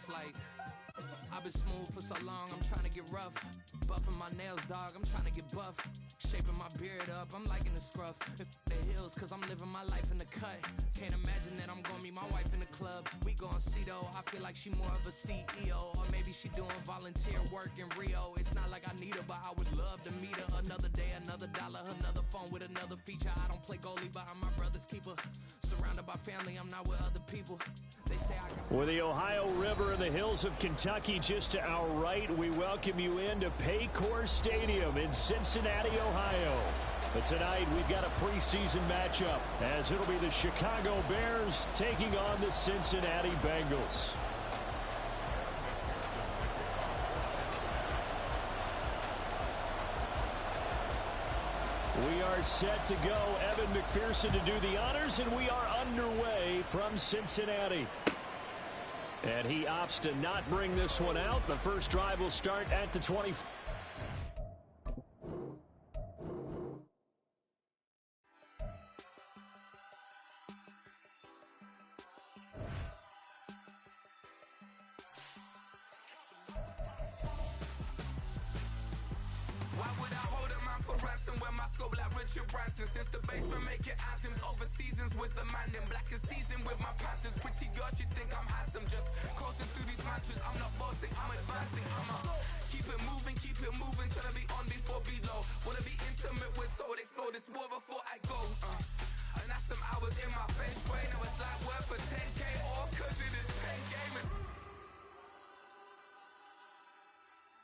it's like I've been smooth for so long, I'm trying to get rough. Buffing my nails, dog, I'm trying to get buff. Shaping my beard up, I'm liking the scruff. The hills, cause I'm living my life in the cut. Can't imagine that I'm gonna meet my wife in the club. We gon' see though, I feel like she more of a CEO. Or maybe she doing volunteer work in Rio. It's not like I need her, but I would love to meet her. Another day, another dollar, another phone with another feature. I don't play goalie, but I'm my brother's keeper. Surrounded by family, I'm not with other people. They say I got... With the Ohio River and the hills of Kentucky just to our right, we welcome you into Paycor Stadium in Cincinnati, Ohio. But tonight, we've got a preseason matchup, as it'll be the Chicago Bears taking on the Cincinnati Bengals. We are set to go. Evan McPherson to do the honors, and we are underway from Cincinnati. And he opts to not bring this one out. The first drive will start at the 20. Since the basement making anthems over seasons with the man in black is seasoned with my Panthers. Pretty girls, you think I'm handsome, just coasting through these matches. I'm not bossing, I'm advancing. I'ma keep it moving, trying to be on before below. Wanna be intimate with soul, explore this war before I go. And that's some hours in my bench way. Now it's like worth for 10K all cause it is pen gaming.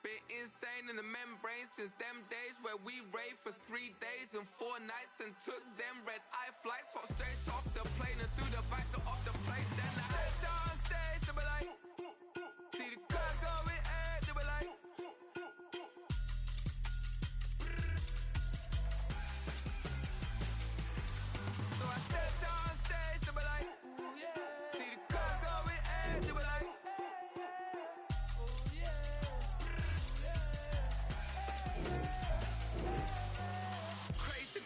Been insane in the membrane since them days where we raved for 3 days and 4 nights and took them red eye flights, hot straight off the plane and through the back door of the place. Then I stepped on stage, they were like, see the crowd going ahead, they were like, so I stepped on stage, they were like, ooh yeah, see the crowd going ahead, they were like, oh yeah.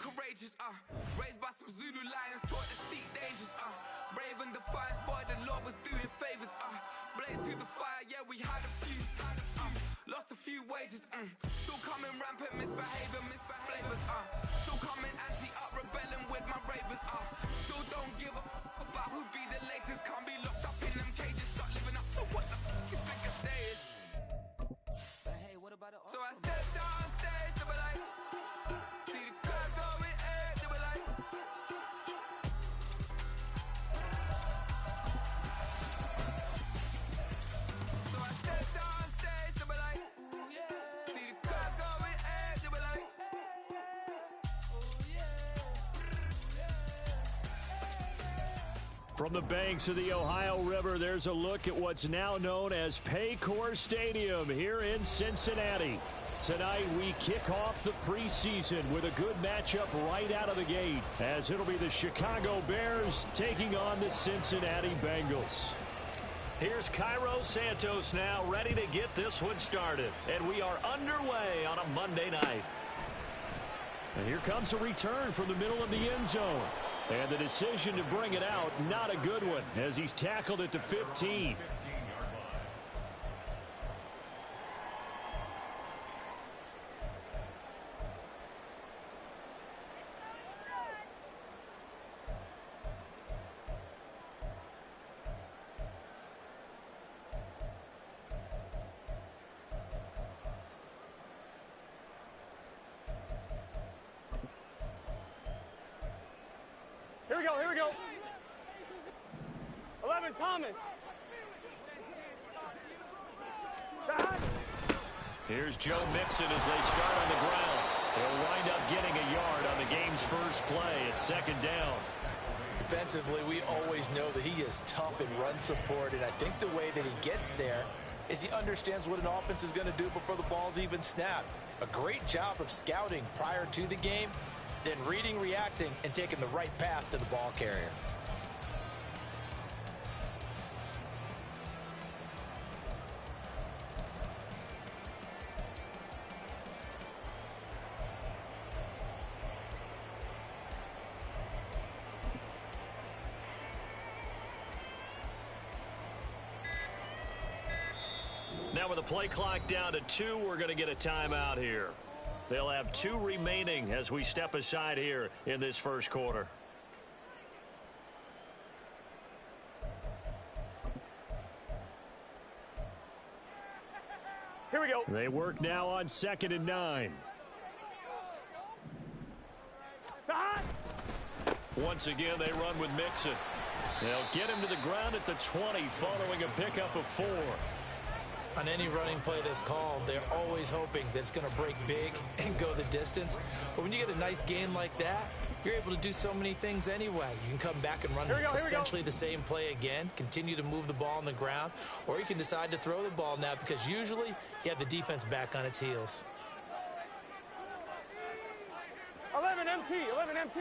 Courageous, raised by some Zulu lions, taught to seek dangers, brave and defiant, boy, the Lord was doing favors, blaze through the fire, yeah, we had a few, lost a few wages, still coming rampant, misbehaving, flavors, still coming anti-up, rebelling with my ravers, still don't give a about who be the latest, can't be locked up in them cages, start living up to what the you think a day is. But hey, what about it? So I stepped on stage, they were like, see the crowd going ahead, they were like, so I stepped on stage, they were like, ooh yeah, see the crowd going ahead, they were like, oh yeah. From the banks of the Ohio River, there's a look at what's now known as Paycor Stadium here in Cincinnati. Tonight, we kick off the preseason with a good matchup right out of the gate, as it'll be the Chicago Bears taking on the Cincinnati Bengals. Here's Cairo Santos now, ready to get this one started. And we are underway on a Monday night. And here comes a return from the middle of the end zone. And the decision to bring it out, not a good one, as he's tackled at the 15. Here we go. 11, Thomas. Here's Joe Mixon as they start on the ground. They'll wind up getting a yard on the game's first play at second down. Defensively, we always know that he is tough in run support, and I think the way that he gets there is he understands what an offense is going to do before the ball's even snapped. A great job of scouting prior to the game, then reading, reacting, and taking the right path to the ball carrier. with the play clock down to 2, we're going to get a timeout here. They'll have 2 remaining as we step aside here in this first quarter. Here we go. They work now on 2nd and 9. Once again, they run with Mixon. They'll get him to the ground at the 20 following a pickup of 4. On any running play that's called, they're always hoping that it's going to break big and go the distance. But when you get a nice gain like that, you're able to do so many things anyway. You can come back and run essentially the same play again, continue to move the ball on the ground, or you can decide to throw the ball now because usually you have the defense back on its heels. 11 MT, 11 MT.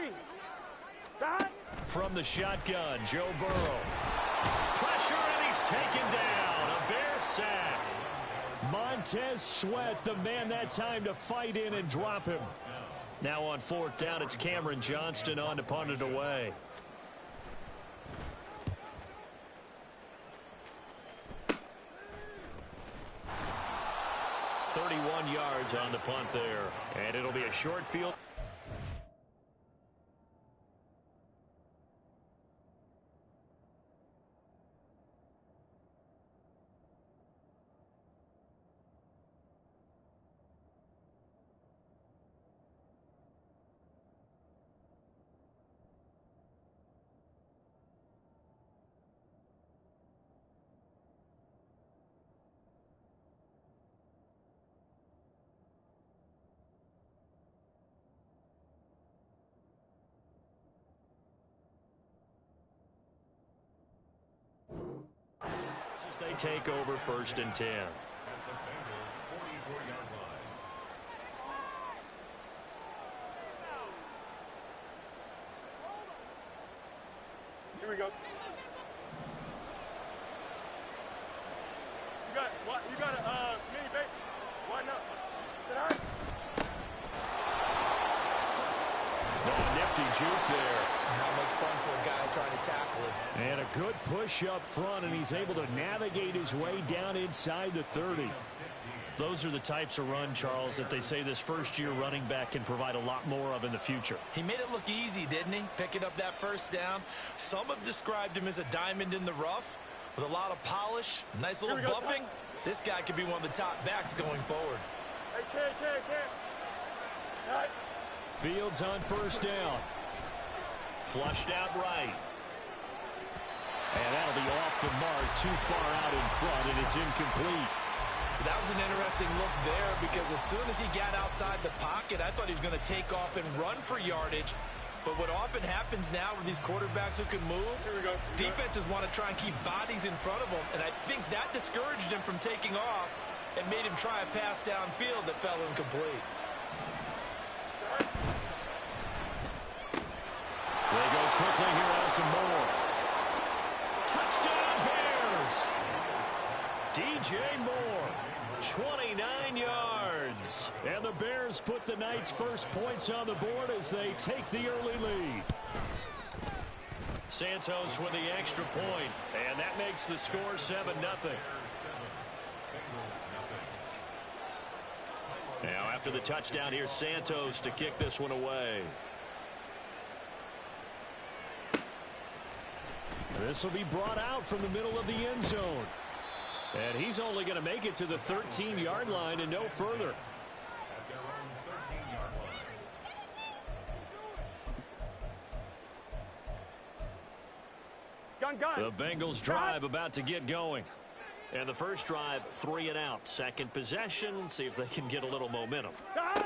From the shotgun, Joe Burrow. Pressure, and he's taken down. A Bear sack. Montez Sweat, the man that time to fight in and drop him. Now on 4th down, it's Cameron Johnston on to punt it away. "31 yards on the punt there. And it'll be a short field. They take over 1st and 10. Here we go. You got a mini base. Why not? Sit down. Oh, nifty juke there. Not much fun for a guy trying to tackle him. And a good push up front, and he's able to navigate his way down inside the 30. Those are the types of run, Charles, that they say this first-year running back can provide a lot more of in the future. He made it look easy, didn't he? Picking up that first down. Some have described him as a diamond in the rough with a lot of polish, nice little bumping. This guy could be one of the top backs going forward. Hey, Fields on 1st down. Flushed out right. And that'll be off the mark, too far out in front, and it's incomplete. That was an interesting look there because as soon as he got outside the pocket, I thought he was going to take off and run for yardage. But what often happens now with these quarterbacks who can move, defenses want to try and keep bodies in front of them, and I think that discouraged him from taking off and made him try a pass downfield that fell incomplete. They go quickly here out to Moore. Touchdown Bears! DJ Moore, 29 yards. And the Bears put the Knights' first points on the board as they take the early lead. Santos with the extra point, and that makes the score 7-0. Now after the touchdown, here's Santos to kick this one away. This will be brought out from the middle of the end zone. And he's only going to make it to the 13-yard line and no further. Gun. The Bengals drive about to get going. And the first drive, 3 and out. Second possession, see if they can get a little momentum.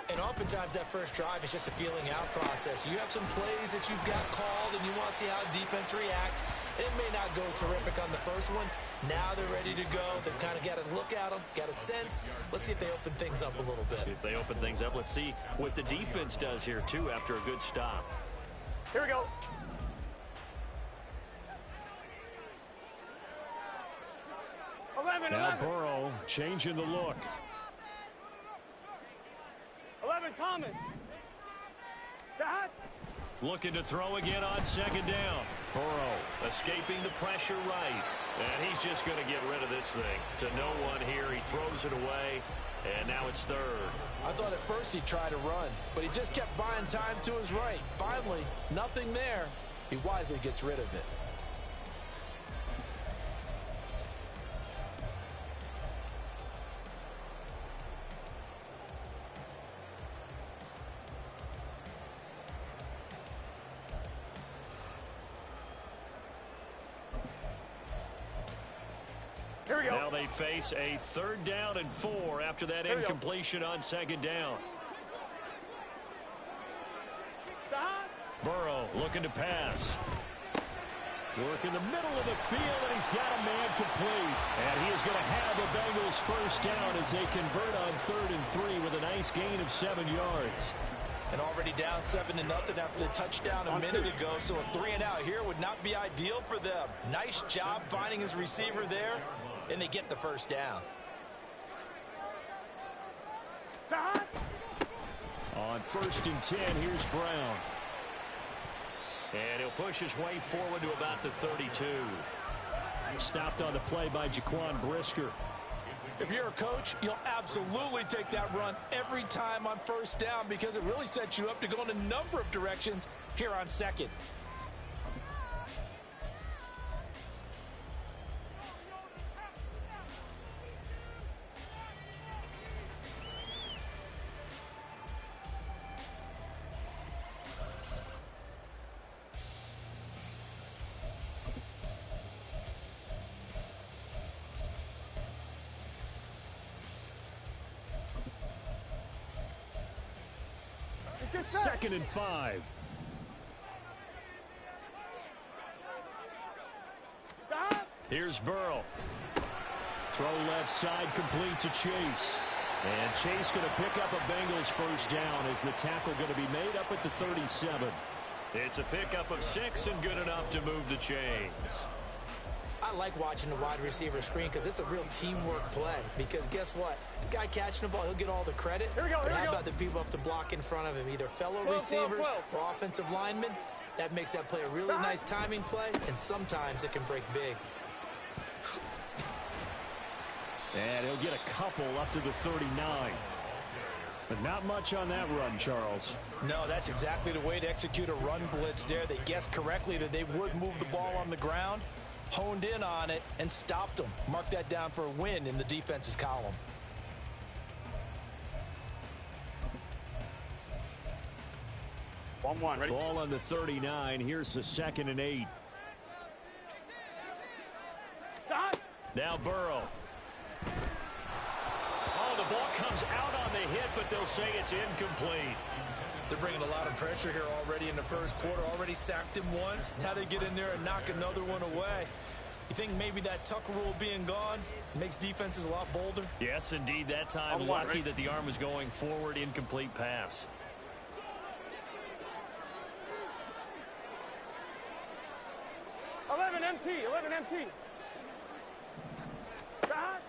And oftentimes that first drive is just a feeling out process. You have some plays that you've got called and you want to see how defense reacts. It may not go terrific on the first one. Now they're ready to go. They've kind of got to look at them, got a sense. Let's see if they open things up a little bit. See if they open things up. Let's see what the defense does here, too, after a good stop. Here we go. Now Burrow changing the look. 11 Thomas. Looking to throw again on second down. Burrow escaping the pressure right. And he's just going to get rid of this thing. To no one here. He throws it away. And now it's third. I thought at first he tried to run, but he just kept buying time to his right. Finally, nothing there. He wisely gets rid of it. Here we go. Now they face a 3rd down and 4 after that incompletion on second down. Burrow looking to pass. Work in the middle of the field, and he's got a man complete. And he is going to have the Bengals first down as they convert on 3rd and 3 with a nice gain of 7 yards. And already down 7-0 after the touchdown a minute ago, so a 3 and out here would not be ideal for them. Nice job finding his receiver there, and they get the first down. On 1st and 10, here's Brown. And he'll push his way forward to about the 32. Stopped on the play by Jaquan Brisker. If you're a coach, you'll absolutely take that run every time on 1st down because it really sets you up to go in a number of directions here on 2nd. Second and 5. Here's Burrow. Throw left side, complete to Chase. And Chase going to pick up a Bengals first down as the tackle going to be made up at the 37. It's a pickup of 6 and good enough to move the chains. I like watching the wide receiver screen because it's a real teamwork play. Because guess what? The guy catching the ball, he'll get all the credit. But how about the people up to block in front of him? Either fellow receivers or offensive linemen. That makes that play a really nice timing play, and sometimes it can break big. And he'll get a couple up to the 39. But not much on that run, Charles. No, that's exactly the way to execute a run blitz there. They guessed correctly that they would move the ball on the ground, honed in on it, and stopped them. Mark that down for a win in the defense's column. Ready? Ball on the 39. Here's the 2nd and 8. Now Burrow. Oh, the ball comes out on the hit, but they'll say it's incomplete. They're bringing a lot of pressure here already in the first quarter. Already sacked him once. Now they get in there and knock another one away. You think maybe that Tucker rule being gone makes defenses a lot bolder? Yes, indeed. That time, lucky that the arm was going forward. Incomplete pass. Eleven MT.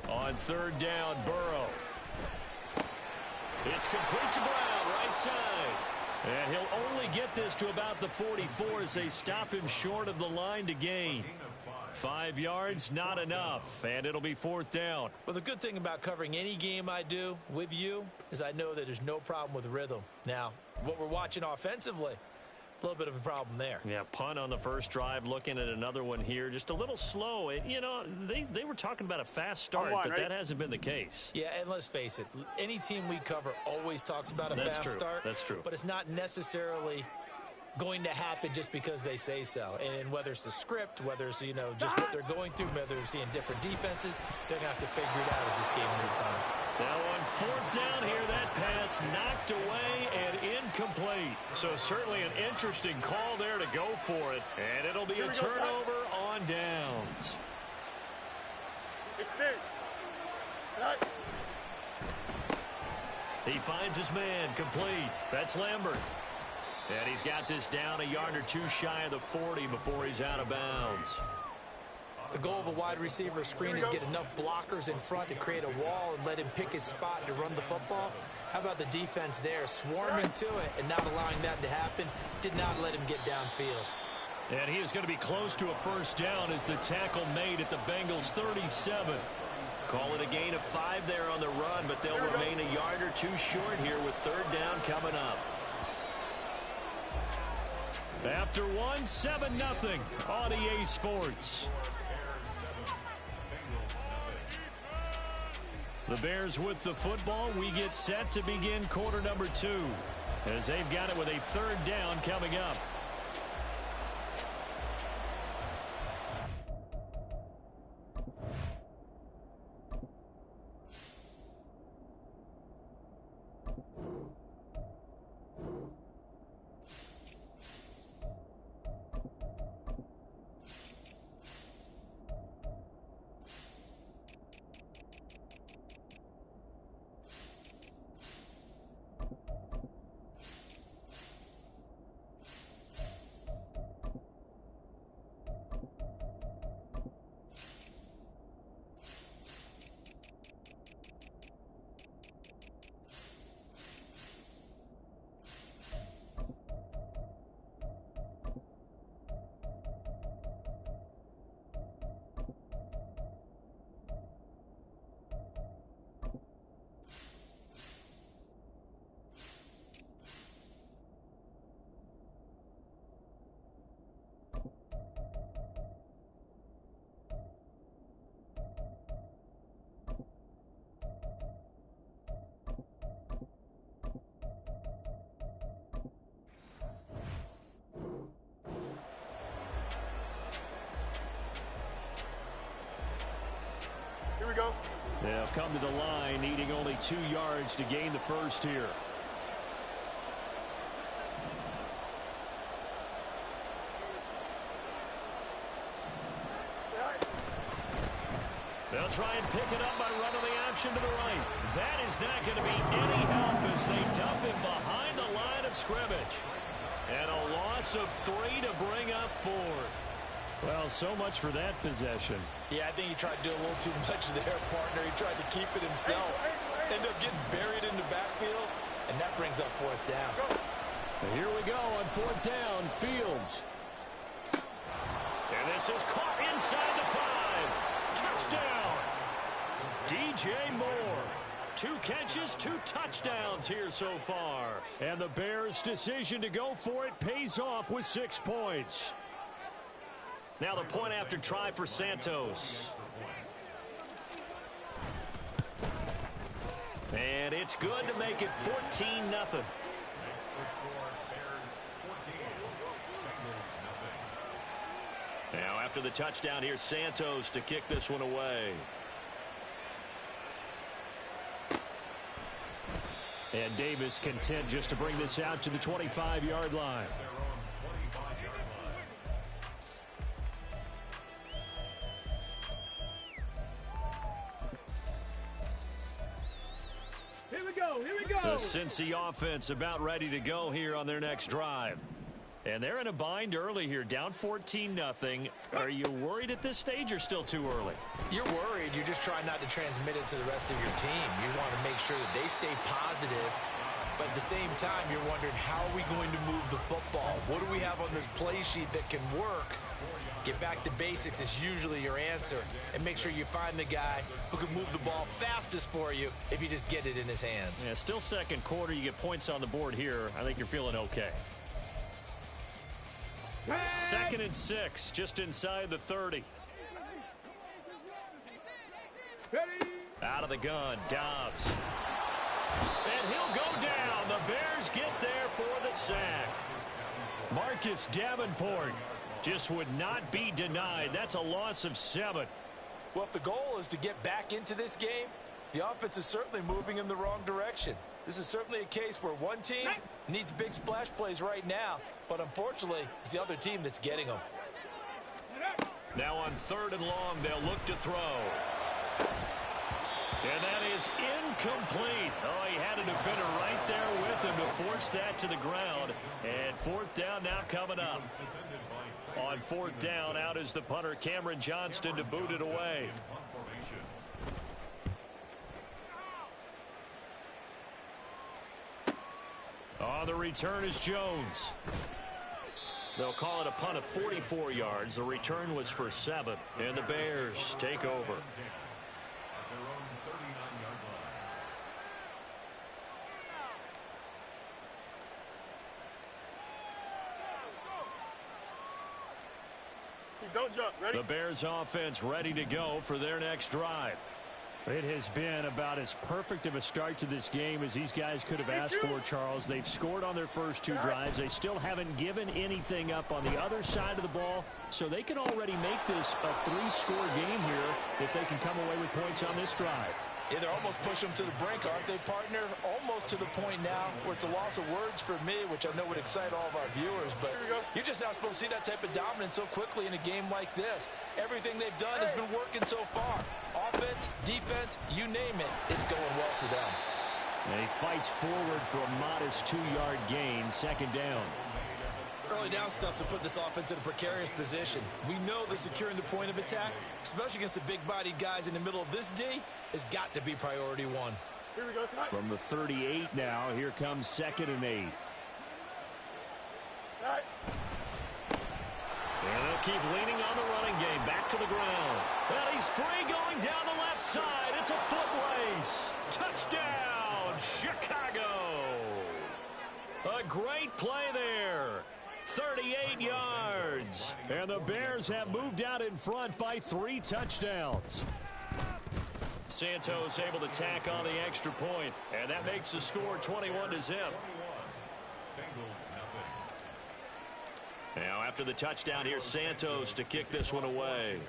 On 3rd down, Burrow. It's complete to Brown, right side. And he'll only get this to about the 44 as they stop him short of the line to gain. 5 yards, not enough, and it'll be 4th down. Well, the good thing about covering any game I do with you is I know that there's no problem with rhythm. Now, what we're watching offensively, a little bit of a problem there. Yeah, punt on the first drive, looking at another one here. Just a little slow. You know, they were talking about a fast start, but that hasn't been the case. Yeah, and let's face it, any team we cover always talks about a fast start. That's true. But it's not necessarily going to happen just because they say so. And whether it's the script, whether it's, you know, just what they're going through, whether they're seeing different defenses, they're going to have to figure it out as this game moves on. Now on 4th down here, that pass knocked away and incomplete. So certainly an interesting call there to go for it. And it'll be a turnover on downs. He finds his man, complete. That's Lambert. And he's got this down a yard or two shy of the 40 before he's out of bounds. The goal of a wide receiver screen is get enough blockers in front to create a wall and let him pick his spot to run the football. How about the defense there, swarming to it and not allowing that to happen? Did not let him get downfield. And he is going to be close to a first down as the tackle made at the Bengals' 37. Call it a gain of 5 there on the run, but they'll remain a yard or two short here with third down coming up. After one, 7-0 on EA Sports. The Bears with the football. We get set to begin quarter number 2 as they've got it with a third down coming up. Here we go. They'll come to the line, needing only 2 yards to gain the first here. They'll try and pick it up by running the option to the right. That is not going to be any help as they dump him behind the line of scrimmage. And a loss of 3 to bring up 4. Well, so much for that possession. Yeah, I think he tried to do a little too much there, partner. He tried to keep it himself. Ended up getting buried in the backfield, and that brings up fourth down. Here we go on fourth down, Fields. And this is caught inside the 5. Touchdown. DJ Moore. 2 catches, 2 touchdowns here so far. And the Bears' decision to go for it pays off with 6 points. Now the point after try for Santos. And it's good to make it 14-0. Now after the touchdown, here's Santos to kick this one away. And Davis content just to bring this out to the 25-yard line. The Cincy offense about ready to go here on their next drive. And they're in a bind early here, down 14-0. Are you worried at this stage or still too early? You're worried. You're just trying not to transmit it to the rest of your team. You want to make sure that they stay positive. But at the same time, you're wondering, how are we going to move the football? What do we have on this play sheet that can work? Get back to basics is usually your answer. And make sure you find the guy who can move the ball fastest for you if you just get it in his hands. Yeah, still second quarter. You get points on the board here. I think you're feeling okay. 2nd and 6, just inside the 30. Out of the gun, Dobbs. And he'll go down. The Bears get there for the sack. Marcus Davenport just would not be denied. That's a loss of 7. Well, if the goal is to get back into this game, the offense is certainly moving in the wrong direction. This is certainly a case where one team needs big splash plays right now, but unfortunately, it's the other team that's getting them. Now on 3rd and long, they'll look to throw. And that is incomplete. Oh, he had a defender right there with him to force that to the ground. And 4th down now coming up. On 4th down, out is the punter, Cameron Johnston, to boot it away. On the return is Jones. They'll call it a punt of 44 yards. The return was for 7. And the Bears take over. Don't jump. Ready? The Bears offense ready to go for their next drive. It has been about as perfect of a start to this game as these guys could have asked for, Charles. They've scored on their first 2 drives. They still haven't given anything up on the other side of the ball, so they can already make this a 3-score game here if they can come away with points on this drive. Yeah, they're almost pushing them to the brink, aren't they, partner? Almost to the point now where it's a loss of words for me, which I know would excite all of our viewers, but you're just not supposed to see that type of dominance so quickly in a game like this. Everything they've done has been working so far. Offense, defense, you name it, it's going well for them. And he fights forward for a modest 2-yard gain, 2nd down. Early down stuff's to put this offense in a precarious position. We know that securing the point of attack, especially against the big-bodied guys in the middle of this D, has got to be priority 1. Here we go, Scott. From the 38 now, here comes 2nd and 8. Scott. And they'll keep leaning on the running game. Back to the ground. And he's free going down the left side. It's a foot race. Touchdown, Chicago. A great play there. 38 yards. And the Bears have moved out in front by 3 touchdowns. Santos able to tack on the extra point, and that makes the score 21-0. Now after the touchdown, here's Santos to kick this one away.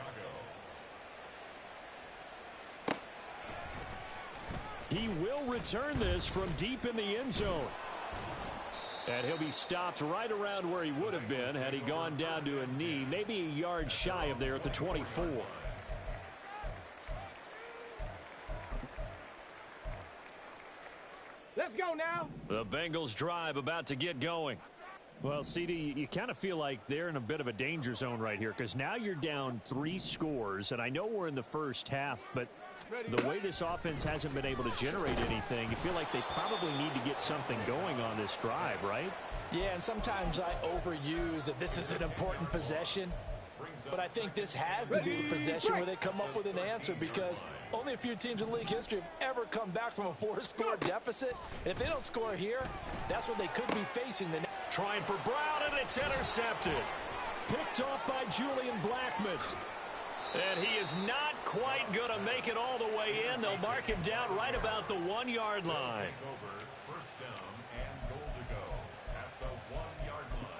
He will return this from deep in the end zone. And he'll be stopped right around where he would have been had he gone down to a knee, maybe a yard shy of there at the 24. Let's go now. The Bengals drive about to get going. Well, CD, you kind of feel like they're in a bit of a danger zone right here because now you're down 3 scores, and I know we're in the first half, but the way this offense hasn't been able to generate anything, you feel like they probably need to get something going on this drive, right? Yeah, and sometimes I overuse that this is an important possession. But I think this has to be the possession where they come up with an answer because only a few teams in league history have ever come back from a 4-score deficit. And if they don't score here, that's what they could be facing. Trying for Brown, and it's intercepted. Picked off by Julian Blackmon. And he is not quite going to make it all the way in. They'll mark him down right about the 1-yard line. First down and goal to go at the 1-yard line.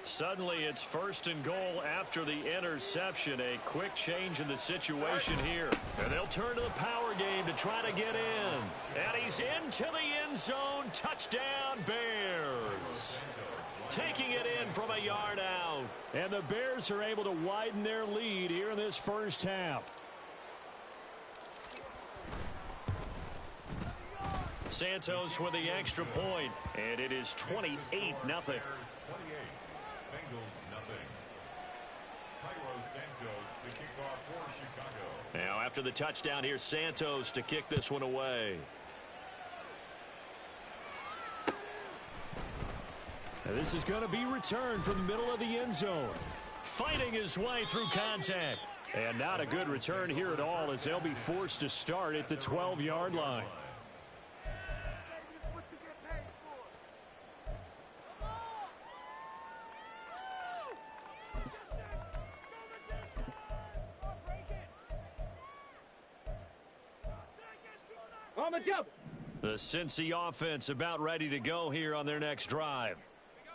Suddenly it's 1st and goal after the interception. A quick change in the situation here. And they'll turn to the power game to try to get in. And he's into the end zone. Touchdown, Bears. Taking it in from a yard out. And the Bears are able to widen their lead here in this first half. Santos with the extra point. And it is 28-0. Now after the touchdown, here's Santos to kick this one away. Now this is going to be returned from the middle of the end zone. Fighting his way through contact. And not a good return here at all as they'll be forced to start at the 12-yard line. The Cincy offense about ready to go here on their next drive.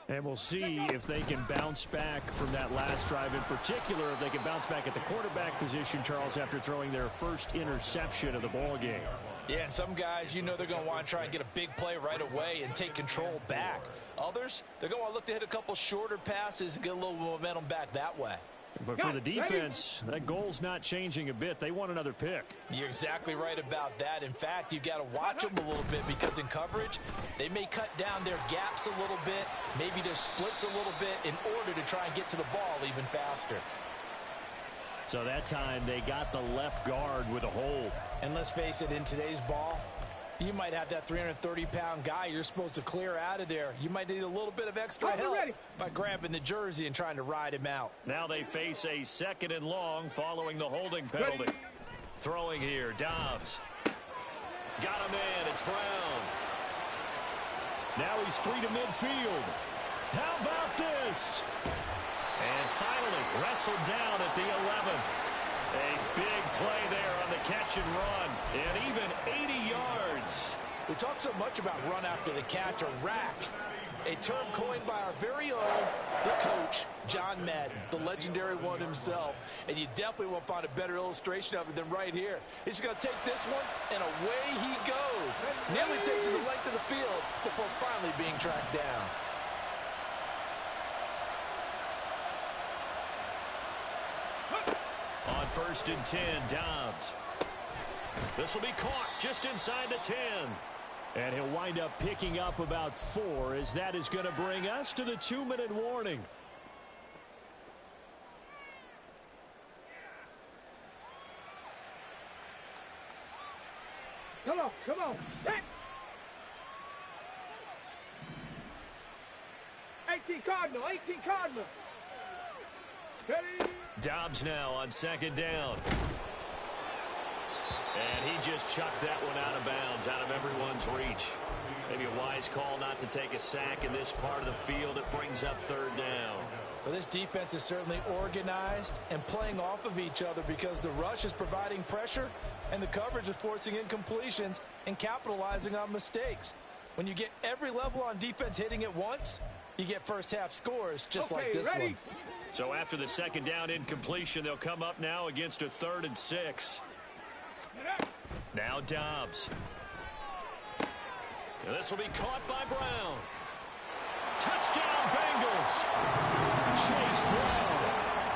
And we'll see if they can bounce back from that last drive. In particular, if they can bounce back at the quarterback position, Charles, after throwing their first interception of the ball game. Yeah, and some guys, you know they're going to want to try and get a big play right away and take control back. Others, they're going to look to hit a couple shorter passes and get a little momentum back that way. But for the defense, that goal's not changing a bit. They want another pick. You're exactly right about that. In fact, you got to watch them a little bit because in coverage, they may cut down their gaps a little bit, maybe their splits a little bit in order to try and get to the ball even faster. So that time they got the left guard with a hold. And let's face it, in today's ball, You might have that 330-pound guy you're supposed to clear out of there. You might need a little bit of extra help by grabbing the jersey and trying to ride him out. Now they face a 2nd and long following the holding penalty. Throwing here, Dobbs. Got him in, it's Brown. Now he's free to midfield. How about this? And finally wrestled down at the 11. A big play there on the catch and run. And even 80 yards. We talk so much about run after the catch, or rack. A term coined by our very own, the coach, John Madden, the legendary one himself. And you definitely won't find a better illustration of it than right here. He's just going to take this one, and away he goes. Nearly takes it the length of the field before finally being tracked down. On 1st and 10, Dobbs. This will be caught just inside the 10. And he'll wind up picking up about 4, as that is going to bring us to the 2-minute warning. Come on. Set. 18 Cardinal. Ready. Dobbs now on 2nd down. And he just chucked that one out of bounds, out of everyone's reach. Maybe a wise call not to take a sack in this part of the field. It brings up 3rd down. Well, this defense is certainly organized and playing off of each other, because the rush is providing pressure and the coverage is forcing incompletions and capitalizing on mistakes. When you get every level on defense hitting at once, you get first-half scores just like this one. So after the 2nd down incompletion, they'll come up now against a 3rd and 6. Now Dobbs. And this will be caught by Brown. Touchdown Bengals. Chase Brown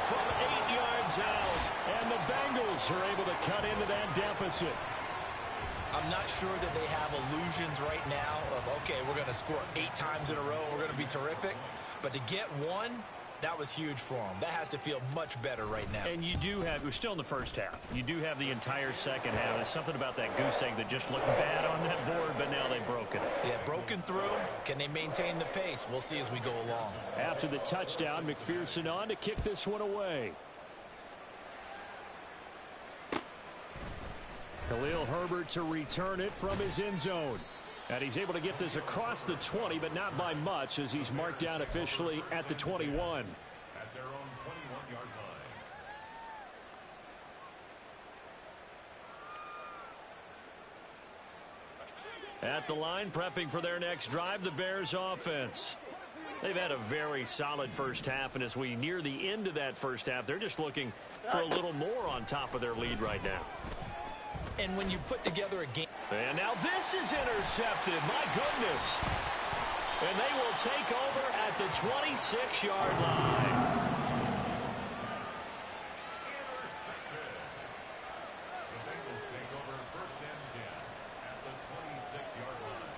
from 8 yards out. And the Bengals are able to cut into that deficit. I'm not sure that they have illusions right now of, okay, we're going to score 8 times in a row, we're going to be terrific. But to get one, that was huge for them. That has to feel much better right now. And you do have, we're still in the first half. You do have the entire second half. There's something about that goose egg that just looked bad on that board, but now they've broken it. Yeah, broken through. Can they maintain the pace? We'll see as we go along. After the touchdown, McPherson on to kick this one away. Khalil Herbert to return it from his end zone. And he's able to get this across the 20, but not by much, as he's marked down officially at the 21. At their own 21-yard line. At the line, prepping for their next drive, the Bears offense. They've had a very solid first half, and as we near the end of that first half, they're just looking for a little more on top of their lead right now. And when you put together a game... And now this is intercepted. My goodness. And they will take over at the 26-yard line. Intercepted. The Bengals take over 1st and 10 at the 26-yard line.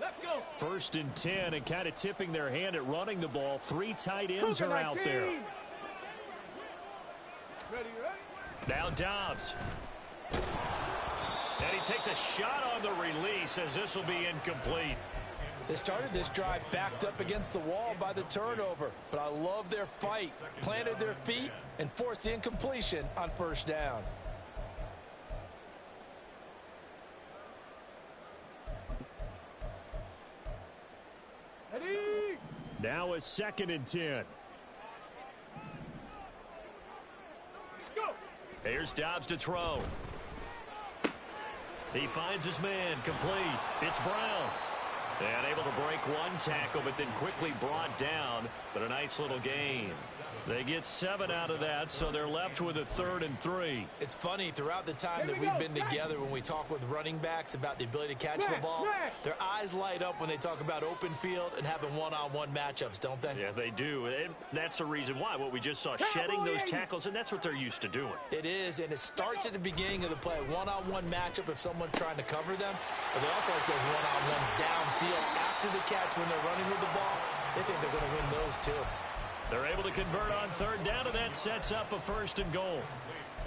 Let's go. 1st and 10, and kind of tipping their hand at running the ball. 3 tight ends are out there. Ready. Now Dobbs. And he takes a shot on the release, as this will be incomplete. They started this drive backed up against the wall by the turnover, but I love their fight. Planted their feet and forced the incompletion on 1st down. Ready. Now a 2nd and 10. Go. Here's Dobbs to throw. He finds his man, complete. It's Brown. And able to break one tackle, but then quickly brought down. But a nice little gain. They get 7 out of that, so they're left with a 3rd and 3. It's funny, throughout the time that we've been together, when we talk with running backs about the ability to catch the ball, their eyes light up when they talk about open field and having one-on-one matchups, don't they? Yeah, they do. And that's the reason why. What we just saw, shedding those tackles, and that's what they're used to doing. It is, and it starts at the beginning of the play. One-on-one matchup if someone's trying to cover them, but they also like those one-on-ones downfield after the catch when they're running with the ball. They think they're going to win those too. They're able to convert on third down, and that sets up a 1st and goal.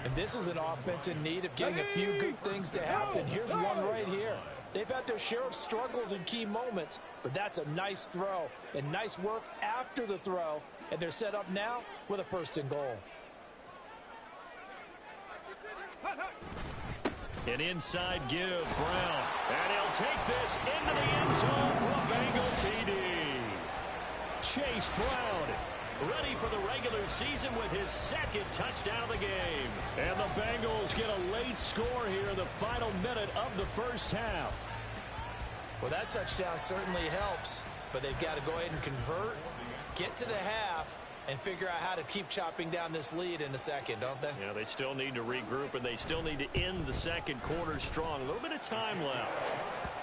And this is an offense in need of getting a few good things to happen. Here's one right here. They've had their share of struggles in key moments, but that's a nice throw and nice work after the throw. And they're set up now with a 1st and goal. An inside give, Brown. And he'll take this into the end zone for a Bengal TD. Chase Brown, ready for the regular season with his 2nd touchdown of the game. And the Bengals get a late score here in the final minute of the 1st half. Well, that touchdown certainly helps, but they've got to go ahead and convert, get to the half, and figure out how to keep chopping down this lead in the second, don't they? Yeah, they still need to regroup, and they still need to end the 2nd quarter strong. A little bit of time left.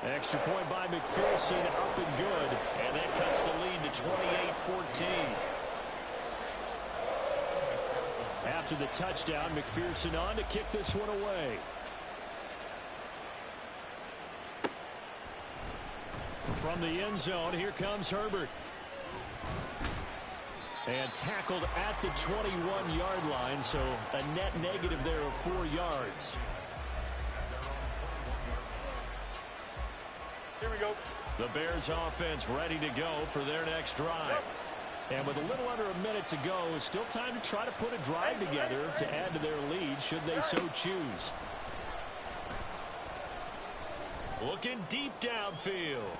Extra point by McPherson, up and good. And that cuts the lead to 28-14. After the touchdown, McPherson on to kick this one away. From the end zone, here comes Herbert. And tackled at the 21-yard line, so a net negative there of 4 yards. Here we go. The Bears offense ready to go for their next drive. And with a little under a minute to go, still time to try to put a drive together to add to their lead should they so choose. Looking deep downfield.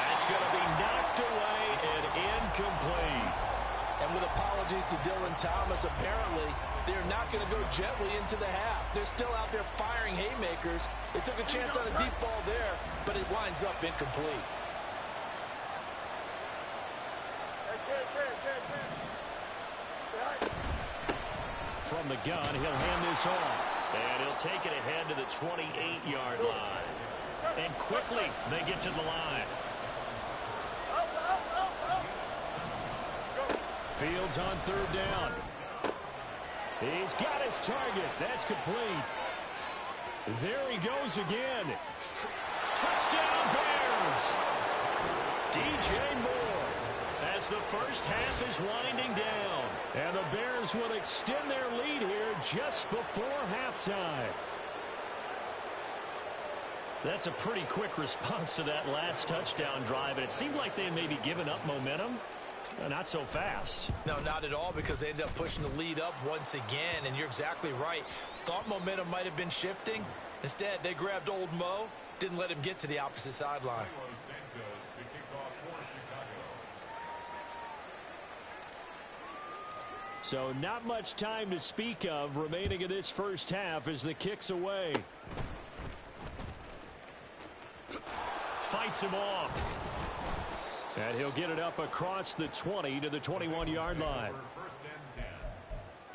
That's going to be knocked away and incomplete. And with apologies to Dylan Thomas, apparently they're not going to go gently into the half. They're still out there firing haymakers. They took a chance on a deep ball there, but it winds up incomplete. From the gun, he'll hand this off. And he'll take it ahead to the 28-yard line. And quickly, they get to the line. Fields on third down. He's got his target. That's complete. There he goes again. Touchdown Bears. DJ Moore as the first half is winding down. And the Bears will extend their lead here just before halftime. That's a pretty quick response to that last touchdown drive. And it seemed like they had maybe given up momentum. Not so fast. No, not at all, because they end up pushing the lead up once again, and you're exactly right. Thought momentum might have been shifting. Instead, they grabbed old Mo, didn't let him get to the opposite sideline. So not much time to speak of remaining in this first half as the kick's away. Fights him off. And he'll get it up across the 20 to the 21-yard line. First and 10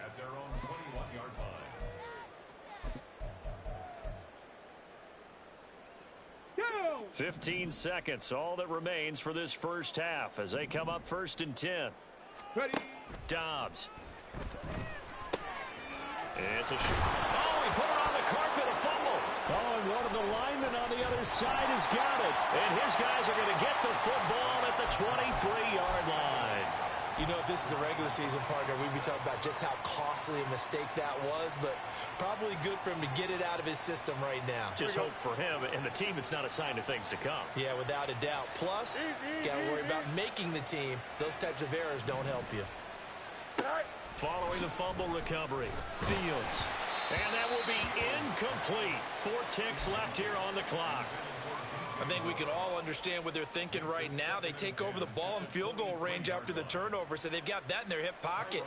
at their own 21-yard line. 15 seconds, all that remains for this first half as they come up 1st and 10. Ready. Dobbs. It's a shot. Oh, he put it on the carpet, a fumble. Oh, and one of the linemen on the other side has got it. And his guys are going to get the football at the 23-yard line. You know, if this is the regular season, partner, we'd be talking about just how costly a mistake that was, but probably good for him to get it out of his system right now. Just hope for him and the team it's not a sign of things to come. Yeah, without a doubt. Plus, got to worry about making the team. Those types of errors don't help you. Following the fumble recovery, Fields. And that will be incomplete. 4 ticks left here on the clock. I think we can all understand what they're thinking right now. They take over the ball in field goal range after the turnover, so they've got that in their hip pocket.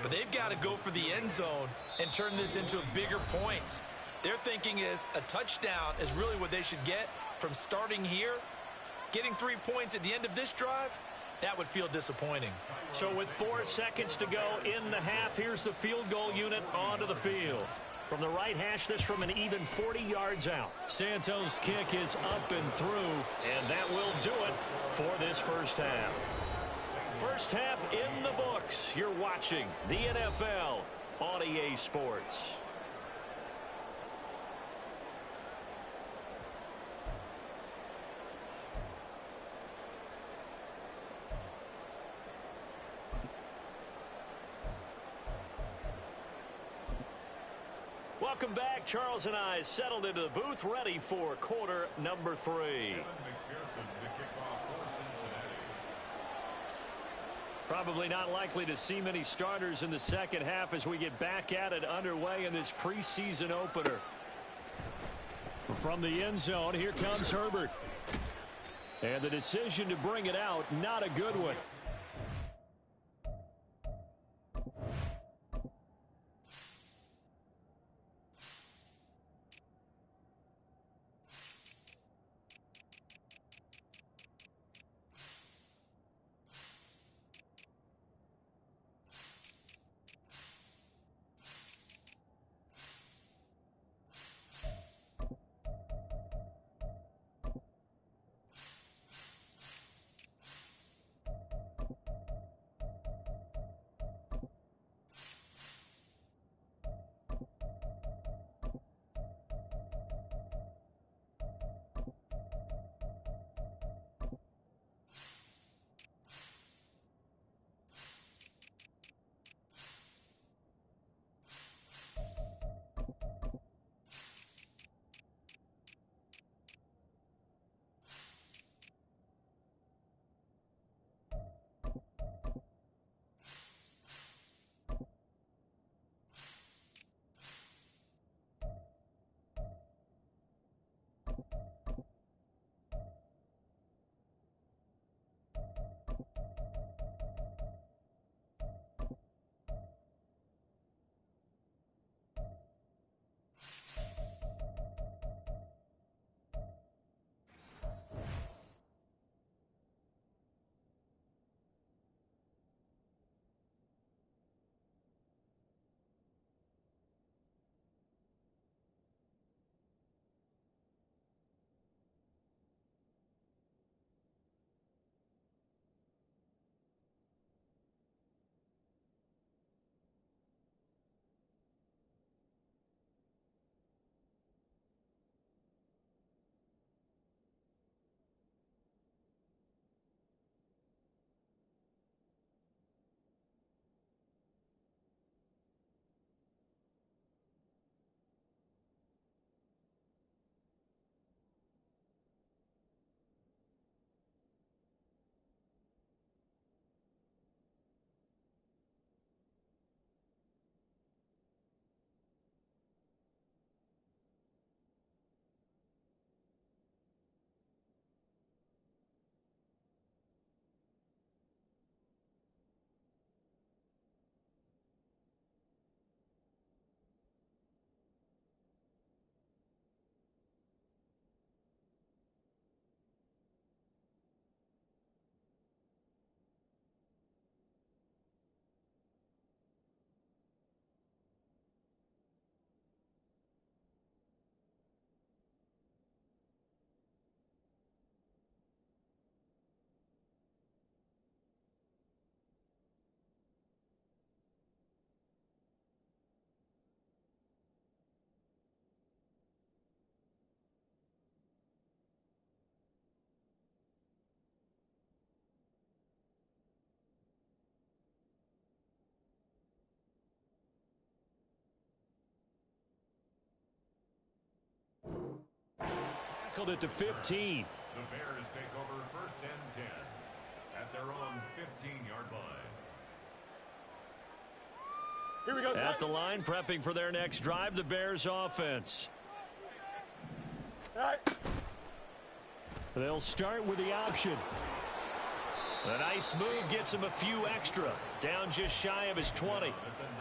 But they've got to go for the end zone and turn this into bigger points. Their thinking is a touchdown is really what they should get from starting here. Getting 3 points at the end of this drive, that would feel disappointing. So with 4 seconds to go in the half, here's the field goal unit onto the field. From the right hash, this from an even 40 yards out. Santos' kick is up and through, and that will do it for this first half. First half in the books. You're watching the NFL on EA Sports. Welcome back. Charles and I settled into the booth, ready for quarter number 3. Kevin McPherson to kick off for Cincinnati. Probably not likely to see many starters in the second half as we get back at it underway in this preseason opener. From the end zone, here comes Herbert. And the decision to bring it out, not a good one. Tackled it to 15. The Bears take over first and 10 at their own 15-yard line. Here we go. At the line, prepping for their next drive, the Bears offense. All right. They'll start with the option. A nice move gets him a few extra. Down just shy of his 20.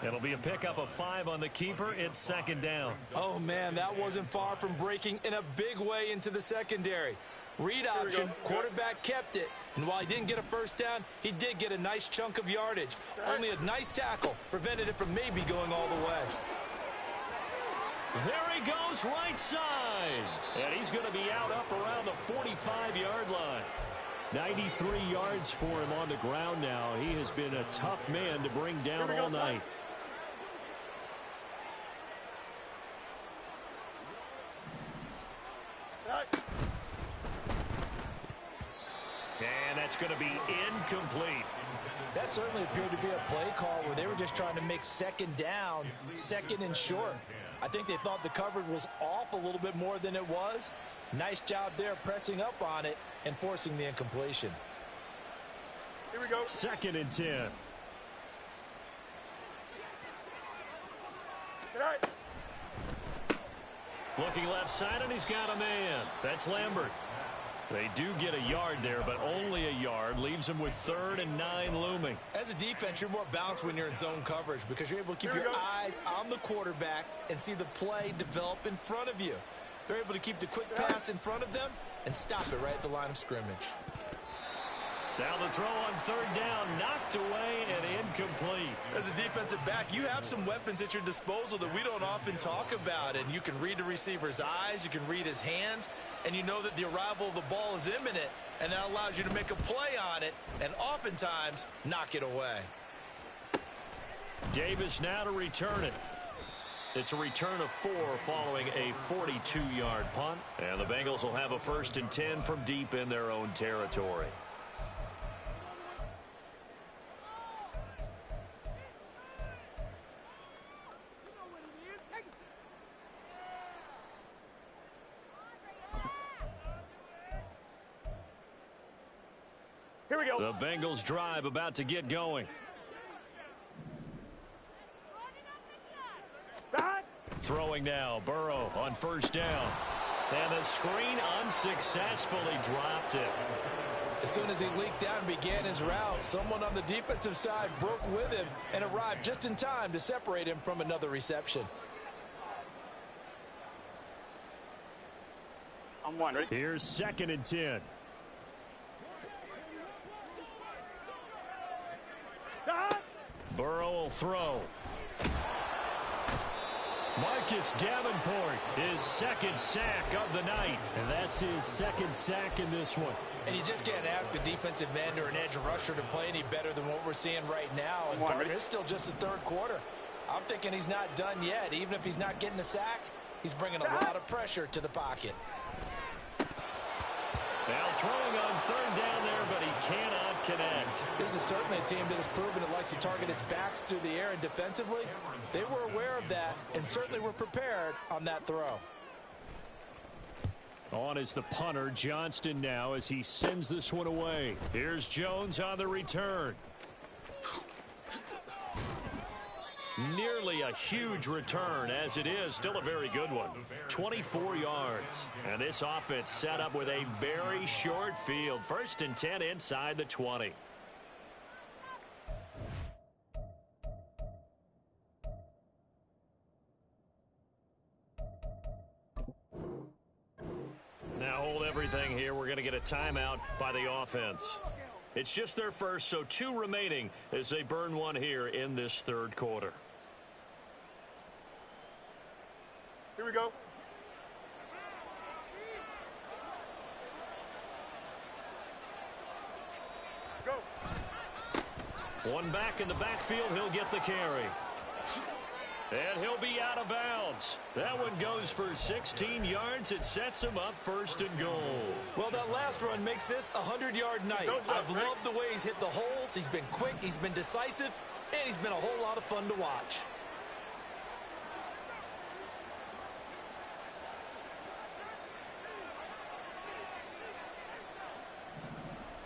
It'll be a pickup of 5 on the keeper. It's second down. Oh, man, that wasn't far from breaking in a big way into the secondary. Read option, quarterback kept it. And while he didn't get a first down, he did get a nice chunk of yardage. Only a nice tackle prevented it from maybe going all the way. There he goes, right side. And he's going to be out up around the 45-yard line. 93 yards for him on the ground now. He has been a tough man to bring down all night. And that's going to be incomplete. That certainly appeared to be a play call where they were just trying to make second down, second and short. I think they thought the coverage was off a little bit more than it was. Nice job there pressing up on it and forcing the incompletion. Here we go. 2nd and 10. Good night. Looking left side, and he's got a man. That's Lambert. They do get a yard there, but only a yard. Leaves them with 3rd and 9 looming. As a defense, you're more balanced when you're in zone coverage because you're able to keep your eyes on the quarterback and see the play develop in front of you. They're able to keep the quick pass in front of them and stop it right at the line of scrimmage. Now the throw on 3rd down, knocked away and incomplete. As a defensive back, you have some weapons at your disposal that we don't often talk about. And you can read the receiver's eyes, you can read his hands, and you know that the arrival of the ball is imminent, and that allows you to make a play on it and oftentimes knock it away. Davis now to return it. It's a return of 4 following a 42-yard punt. And the Bengals will have a 1st and 10 from deep in their own territory. Here we go. The Bengals drive about to get going. Time. Throwing now, Burrow on 1st down. And the screen unsuccessfully dropped it. As soon as he leaked out and began his route, someone on the defensive side broke with him and arrived just in time to separate him from another reception. I'm one. Ready? Here's 2nd and 10. Burrow will throw. Marcus Davenport, his 2nd sack of the night. And that's his 2nd sack in this one. And you just can't ask a defensive end or an edge rusher to play any better than what we're seeing right now. And partner, it's still just the 3rd quarter. I'm thinking he's not done yet. Even if he's not getting a sack, he's bringing a lot of pressure to the pocket. Now throwing on 3rd down there, but he cannot connect. This is certainly a team that has proven it likes to target its backs through the air, and defensively, they were aware of that and certainly were prepared on that throw. On is the punter, Johnston, now as he sends this one away. Here's Jones on the return. Nearly a huge return, as it is still a very good one. 24 yards. And this offense set up with a very short field. 1st and 10 inside the 20. Now hold everything here. We're going to get a timeout by the offense. It's just their first, so 2 remaining as they burn one here in this 3rd quarter. Here we go. Go. One back in the backfield, he'll get the carry. And he'll be out of bounds. That one goes for 16 yards. It sets him up 1st and goal. Well, that last run makes this a 100-yard night. I've loved the way he's hit the holes. He's been quick, he's been decisive, and he's been a whole lot of fun to watch.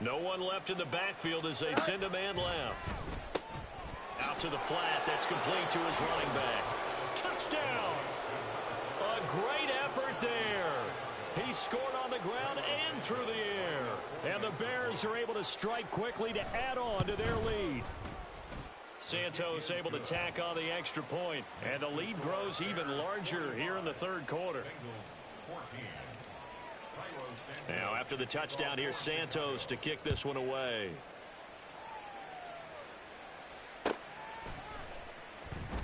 No one left in the backfield as they send a man left. Out to the flat. That's complete to his running back. Touchdown! A great effort there. He scored on the ground and through the air. And the Bears are able to strike quickly to add on to their lead. Santos able to tack on the extra point. And the lead grows even larger here in the 3rd quarter. Now, after the touchdown, here's Santos to kick this one away.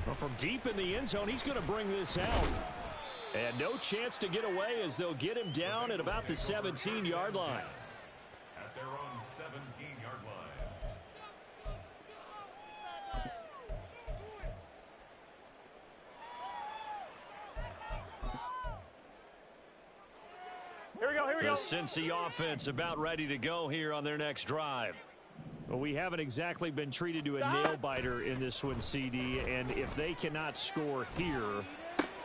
Well, from deep in the end zone, he's going to bring this out. And no chance to get away as they'll get him down at about the 17-yard line. At their own 17-yard line. Here we go. Here we The go. Cincy offense about ready to go here on their next drive. Well, we haven't exactly been treated to a nail-biter in this one, CD, and if they cannot score here,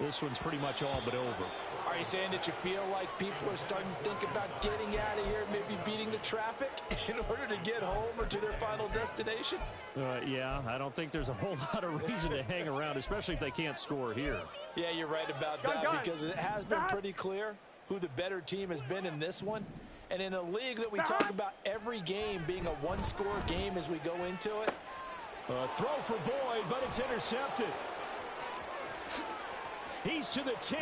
this one's pretty much all but over. Are you saying that you feel like people are starting to think about getting out of here, maybe beating the traffic in order to get home or to their final destination? Yeah, I don't think there's a whole lot of reason to hang around, especially if they can't score here. Yeah, you're right about that because it has been pretty clear who the better team has been in this one. And in a league that we talk about every game being a one-score game as we go into it. Throw for Boyd, but it's intercepted. He's to the 10.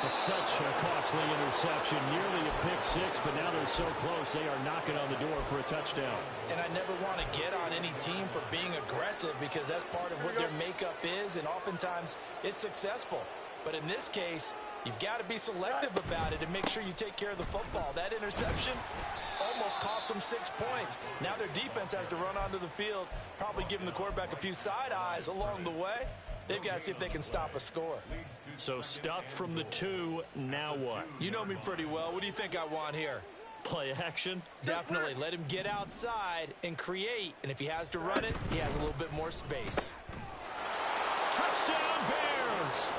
It's such a costly interception, nearly a pick six, but now they're so close they are knocking on the door for a touchdown. And I never want to get on any team for being aggressive because that's part of what their makeup is, and oftentimes it's successful. But in this case, you've got to be selective about it and make sure you take care of the football. That interception almost cost them 6 points. Now their defense has to run onto the field, probably giving the quarterback a few side eyes along the way. They've got to see if they can stop a score. So stuffed from the 2, now what? You know me pretty well. What do you think I want here? Play action? Definitely. Let him get outside and create. And if he has to run it, he has a little bit more space. Touchdown Bears!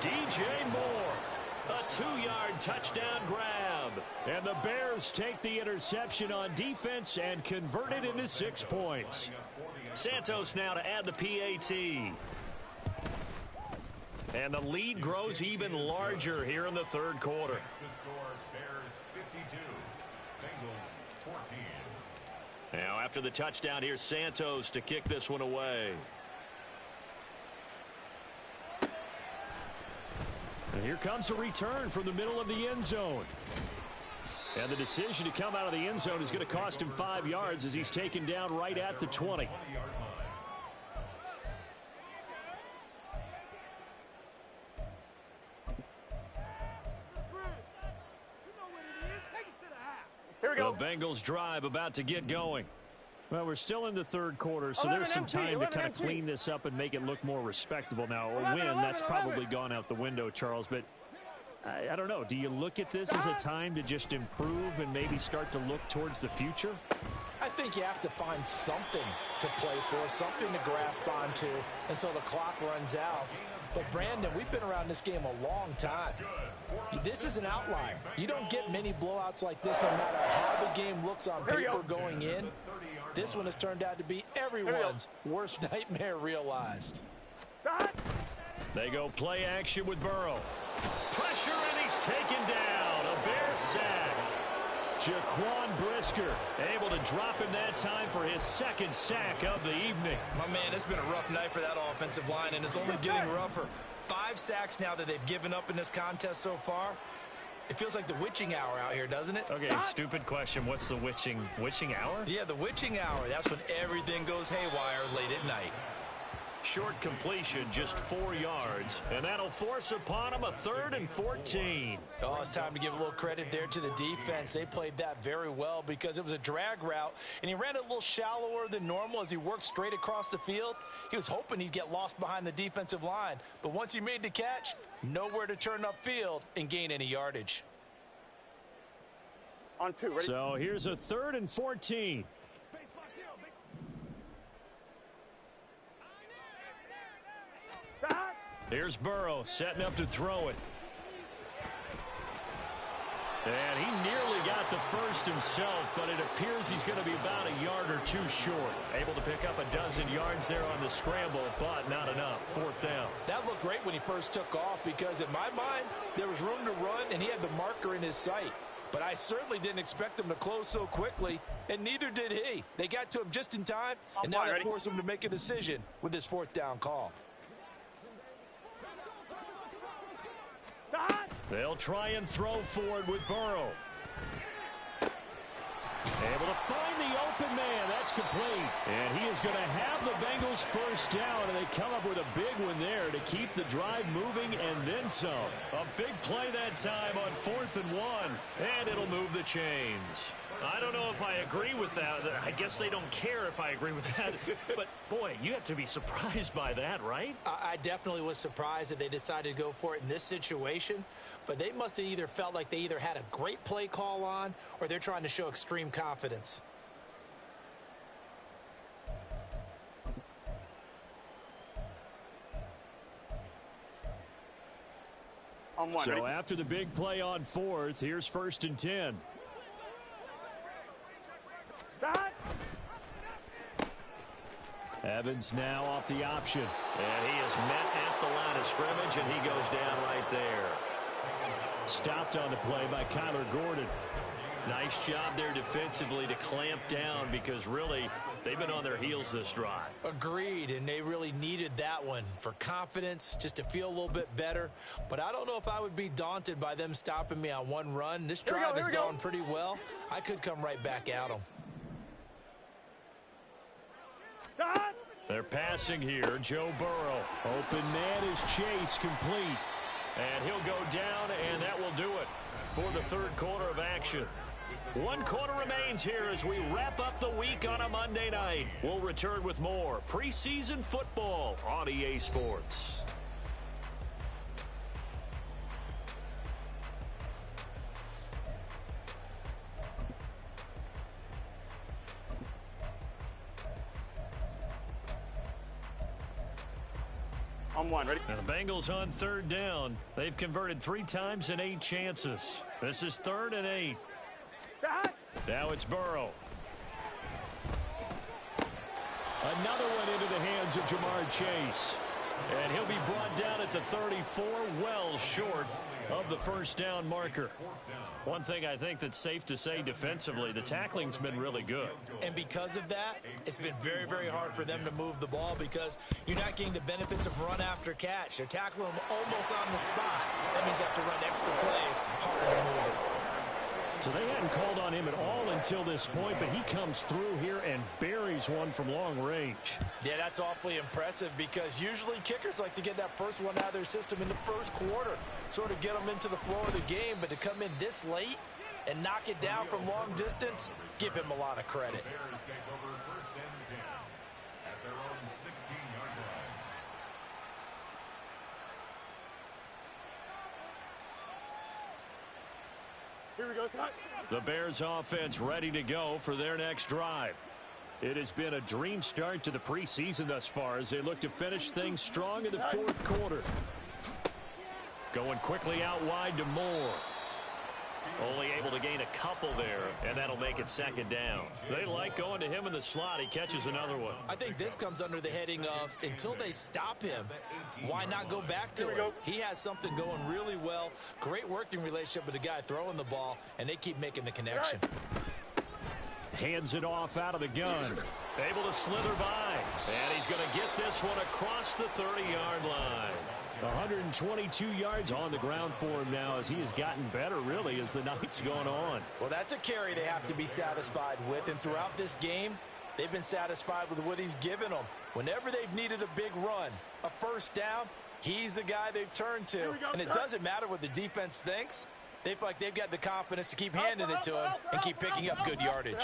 DJ Moore, a 2-yard touchdown grab. And the Bears take the interception on defense and convert it into 6 points. Santos now to add the PAT. And the lead grows even larger here in the third quarter. The score, Bears 52, Bengals 14. Now after the touchdown, here's Santos to kick this one away. And here comes a return from the middle of the end zone. And the decision to come out of the end zone is going to cost him 5 yards as he's taken down right at the 20. Here we go. The Bengals drive about to get going. Well, we're still in the third quarter, so there's some time to kind of clean this up and make it look more respectable. Now, a win, that's probably gone out the window, Charles, but I don't know. Do you look at this as a time to just improve and maybe start to look towards the future? I think you have to find something to play for, something to grasp onto until the clock runs out. But, Brandon, we've been around this game a long time. This is an outlier. You don't get many blowouts like this no matter how the game looks on paper going in. This one has turned out to be everyone's worst nightmare realized. They go play action with Burrow. Pressure, and he's taken down. A Bear sack. Jaquan Brisker able to drop him that time for his second sack of the evening. My man, it's been a rough night for that offensive line, and it's only getting rougher. 5 sacks now that they've given up in this contest so far. It feels like the witching hour out here, doesn't it? Okay, stupid question. What's the witching hour? Yeah, the witching hour. That's when everything goes haywire late at night. Short completion, just 4 yards, and that'll force upon him a 3rd and 14. Oh, it's time to give a little credit there to the defense. They played that very well because it was a drag route, and he ran it a little shallower than normal as he worked straight across the field. He was hoping he'd get lost behind the defensive line, but once he made the catch, nowhere to turn upfield and gain any yardage. On 2, ready? So here's a 3rd and 14. Here's Burrow setting up to throw it. And he nearly got the first himself, but it appears he's going to be about a yard or 2 short. Able to pick up a dozen yards there on the scramble, but not enough. 4th down. That looked great when he first took off because in my mind, there was room to run and he had the marker in his sight. But I certainly didn't expect him to close so quickly, and neither did he. They got to him just in time, and now they force him to make a decision with this 4th down call. They'll try and throw forward with Burrow. Able to find the open man. That's complete. And he is going to have the Bengals first down, and they come up with a big one there to keep the drive moving and then some. A big play that time on 4th and 1, and it'll move the chains. I don't know if I agree with that. I guess they don't care if I agree with that. But, boy, you have to be surprised by that, right? I definitely was surprised that they decided to go for it in this situation. But they must have either felt like they either had a great play call on or they're trying to show extreme confidence. On one. So Ready? after the big play on 4th, here's 1st and 10. Stop. Evans now off the option. And he is met at the line of scrimmage, and he goes down right there. Stopped on the play by Kyler Gordon. Nice job there defensively to clamp down because really they've been on their heels this drive. Agreed, and they really needed that one for confidence, just to feel a little bit better. But I don't know if I would be daunted by them stopping me on one run. This drive is going pretty well. I could come right back at them. They're passing here. Joe Burrow. Open man is Chase, complete. And he'll go down, and that will do it for the third quarter of action. 1 quarter remains here as we wrap up the week on a Monday night. We'll return with more preseason football on EA Sports. On one. Ready? And the Bengals on 3rd down. They've converted 3 times in 8 chances. This is 3rd and 8. Stop. Now it's Burrow. Another one into the hands of Jamar Chase. And he'll be brought down at the 34, well short of the first down marker. One thing I think that's safe to say defensively, the tackling's been really good. And because of that, it's been very, very hard for them to move the ball because you're not getting the benefits of run after catch. They're tackling them almost on the spot. That means they have to run extra plays, harder to move it. So they hadn't called on him at all until this point, but he comes through here and buries one from long range. Yeah, that's awfully impressive because usually kickers like to get that first one out of their system in the first quarter, sort of get them into the flow of the game, but to come in this late and knock it down from long distance, give him a lot of credit. Bears take over 1st and 10 at their own 16-yard line. Here we go, Scott. The Bears offense ready to go for their next drive. It has been a dream start to the preseason thus far as they look to finish things strong in the 4th quarter. Going quickly out wide to Moore. Only able to gain a couple there, and that'll make it 2nd down. They like going to him in the slot. He catches another one. I think this comes under the heading of until they stop him, why not go back to him? He has something going really well. Great working relationship with the guy throwing the ball, and they keep making the connection. Hands it off out of the gun. Able to slither by. And he's going to get this one across the 30-yard line. 122 yards on the ground for him now as he has gotten better, really, as the night's gone on. Well, that's a carry they have to be satisfied with. And throughout this game, they've been satisfied with what he's given them. Whenever they've needed a big run, a first down, he's the guy they've turned to. And it doesn't matter what the defense thinks. They feel like they've got the confidence to keep handing it to him and keep picking up good yardage.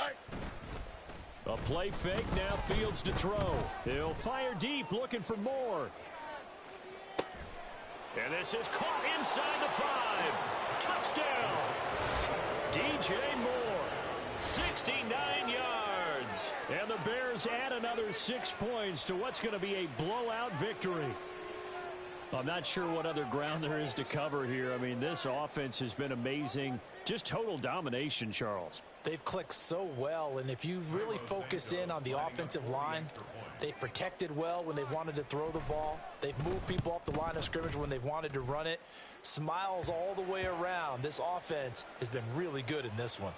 A play fake, now Fields to throw. He'll fire deep, looking for more. And this is caught inside the 5. Touchdown! DJ Moore, 69 yards. And the Bears add another 6 points to what's going to be a blowout victory. I'm not sure what other ground there is to cover here. I mean, this offense has been amazing. Just total domination, Charles. They've clicked so well, and if you really focus in on the offensive line, they've protected well when they've wanted to throw the ball. They've moved people off the line of scrimmage when they've wanted to run it. Smiles all the way around. This offense has been really good in this one.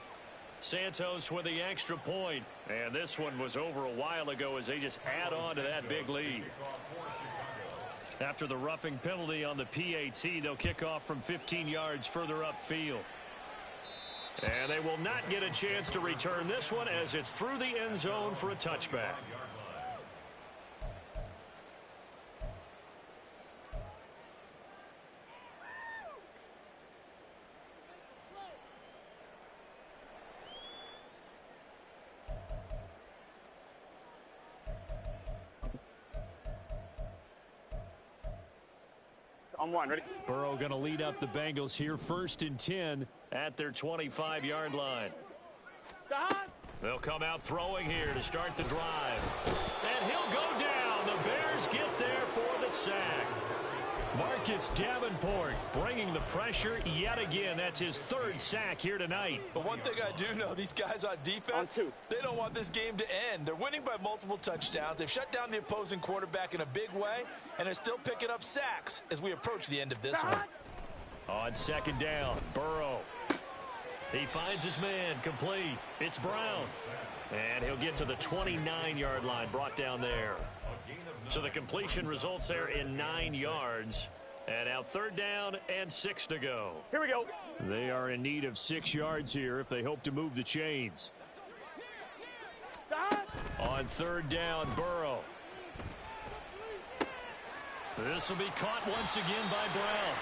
Santos with the extra point. And this one was over a while ago as they just add on to that big lead. After the roughing penalty on the PAT, they'll kick off from 15 yards further upfield. And they will not get a chance to return this one as it's through the end zone for a touchback. On one. Ready? Burrow going to lead up the Bengals here, 1st and 10 at their 25-yard line. Stop. They'll come out throwing here to start the drive. And he'll go down. The Bears get there for the sack. Marcus Davenport bringing the pressure yet again. That's his third sack here tonight. But one thing I do know, these guys on defense, they don't want this game to end. They're winning by multiple touchdowns. They've shut down the opposing quarterback in a big way, and they're still picking up sacks as we approach the end of this one. On second down, Burrow. He finds his man, complete. It's Brown. And he'll get to the 29-yard line, brought down there. So the completion results there in 9 yards. And now third down and 6 to go. Here we go. They are in need of 6 yards here if they hope to move the chains. On third down, Burrow. This will be caught once again by Brown.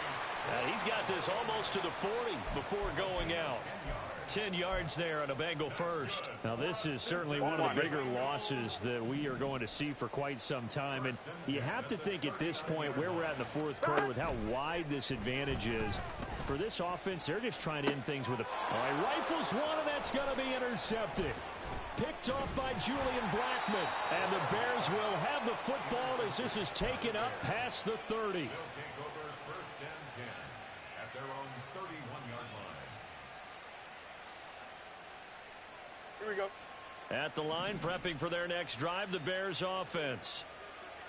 And he's got this almost to the 40 before going out. 10 yards there on a Bengal first. Now this is certainly one of the bigger losses that we are going to see for quite some time. And you have to think at this point where we're at in the fourth quarter with how wide this advantage is. For this offense, they're just trying to end things with a... All right, rifles one, and that's going to be intercepted. Picked off by Julian Blackman. And the Bears will have the football as this is taken up past the 30. Here we go. At the line, prepping for their next drive, the Bears offense.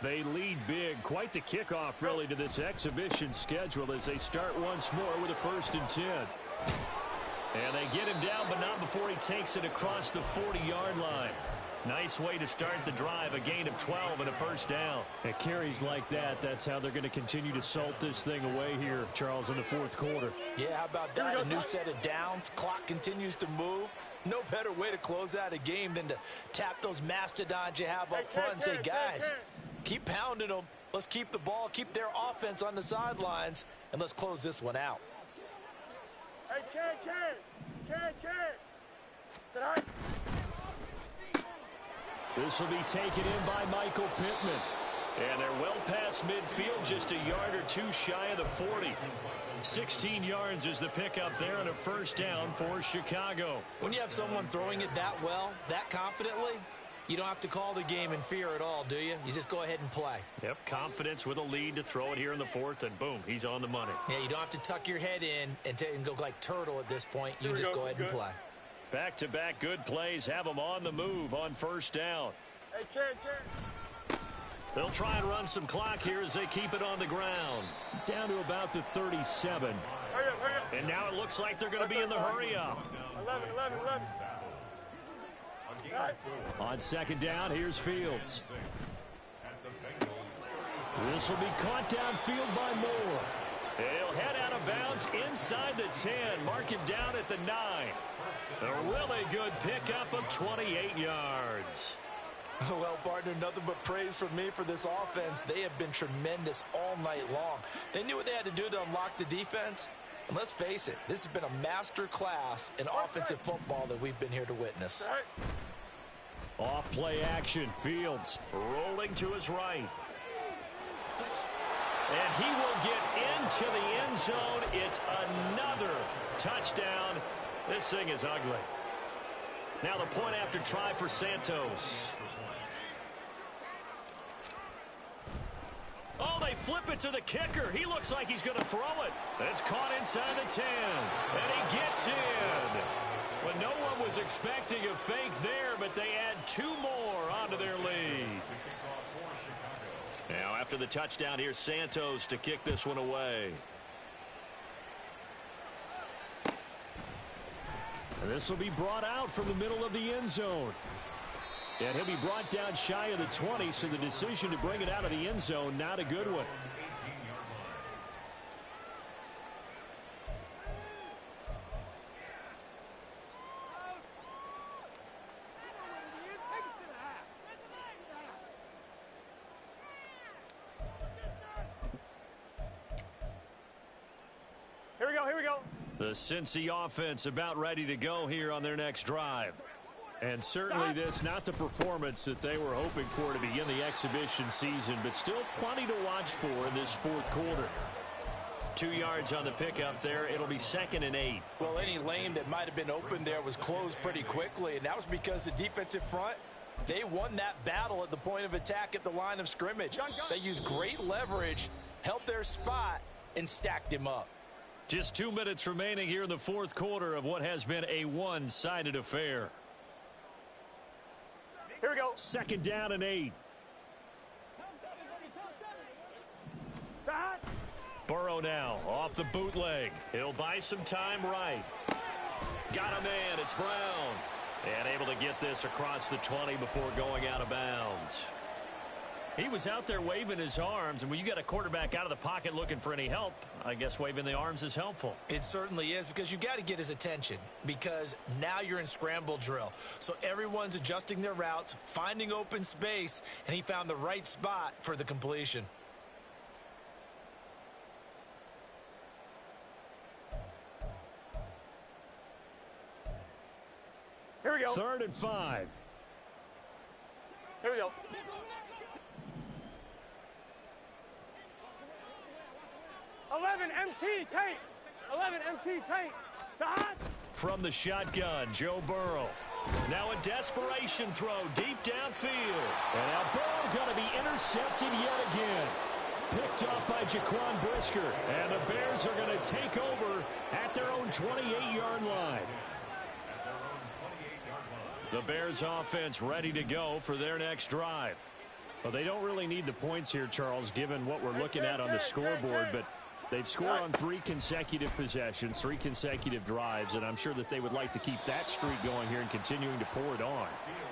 They lead big. Quite the kickoff, really, to this exhibition schedule as they start once more with a 1st and 10. And they get him down, but not before he takes it across the 40-yard line. Nice way to start the drive, a gain of 12 and a 1st down. At carries like that, that's how they're going to continue to salt this thing away here, Charles, in the fourth quarter. Yeah, how about that? A new set of downs. Clock continues to move. No better way to close out a game than to tap those mastodons you have up front and say, guys, keep pounding them. Let's keep the ball, keep their offense on the sidelines, and let's close this one out. Hey, Ken. Sit down. This will be taken in by Michael Pittman. And they're well past midfield, just a yard or two shy of the 40. 16 yards is the pickup there and a 1st down for Chicago. When you have someone throwing it that well, that confidently, you don't have to call the game in fear at all, do you? You just go ahead and play. Yep, confidence with a lead to throw it here in the 4th, and boom, he's on the money. Yeah, you don't have to tuck your head in and go like turtle at this point. You just go ahead and play. Back-to-back good plays have them on the move on 1st down. Hey, Ken. They'll try and run some clock here as they keep it on the ground. Down to about the 37. Hurry up. And now it looks like they're going to be in the hurry-up. 11. On second down, here's Fields. This will be caught downfield by Moore. He'll head out of bounds inside the 10. Mark him down at the 9. A really good pickup of 28 yards. Well, partner, nothing but praise from me for this offense. They have been tremendous all night long. They knew what they had to do to unlock the defense. And let's face it, this has been a master class in offensive football that we've been here to witness. Off play action. Fields rolling to his right. And he will get into the end zone. It's another touchdown. This thing is ugly. Now the point after try for Santos. Oh, they flip it to the kicker. He looks like he's going to throw it. It's caught inside the 10. And he gets in. Well, no one was expecting a fake there, but they add 2 more onto their lead. Now, after the touchdown, here's Santos to kick this one away. And this will be brought out from the middle of the end zone. And he'll be brought down shy of the 20, so the decision to bring it out of the end zone, not a good one. Here we go. The Cincy offense about ready to go here on their next drive. And certainly this, not the performance that they were hoping for to begin the exhibition season, but still plenty to watch for in this fourth quarter. 2 yards on the pickup there. It'll be 2nd and 8. Well, any lane that might have been open there was closed pretty quickly, and that was because the defensive front, they won that battle at the point of attack at the line of scrimmage. They used great leverage held their spot, and stacked him up. Just 2 minutes remaining here in the fourth quarter of what has been a one-sided affair. Here we go. Second down and 8. Burrow now off the bootleg. He'll buy some time right. Got a man. It's Brown. And able to get this across the 20 before going out of bounds. He was out there waving his arms, and when you got a quarterback out of the pocket looking for any help, I guess waving the arms is helpful. It certainly is, because you got to get his attention, because now you're in scramble drill. So everyone's adjusting their routes, finding open space, and he found the right spot for the completion. Here we go. 3rd and 5. Here we go. MT tank. 11 MT tank. From the shotgun, Joe Burrow. Now a desperation throw deep downfield. And now Burrow going to be intercepted yet again. Picked off by Jaquan Brisker. And the Bears are going to take over at their own 28-yard line. The Bears offense ready to go for their next drive. Well, they don't really need the points here, Charles, given what we're looking at on the scoreboard, but they've scored on 3 consecutive possessions, 3 consecutive drives, and I'm sure that they would like to keep that streak going here and continuing to pour it on.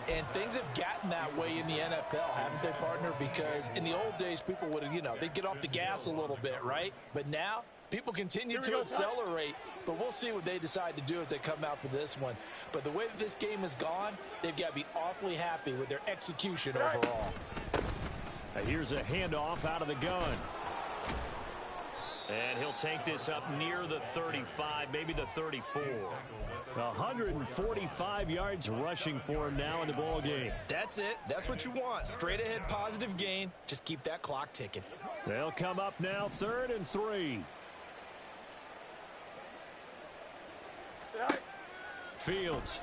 And things have gotten that way in the NFL, haven't they, partner? Because in the old days, people would, they'd get off the gas a little bit, right? But now, people continue to accelerate, but we'll see what they decide to do as they come out for this one. But the way that this game has gone, they've got to be awfully happy with their execution overall. Here's a handoff out of the gun. And he'll take this up near the 35, maybe the 34. 145 yards rushing for him now in the ball game. That's it. That's what you want. Straight ahead positive gain. Just keep that clock ticking. They'll come up now 3rd and 3. Fields.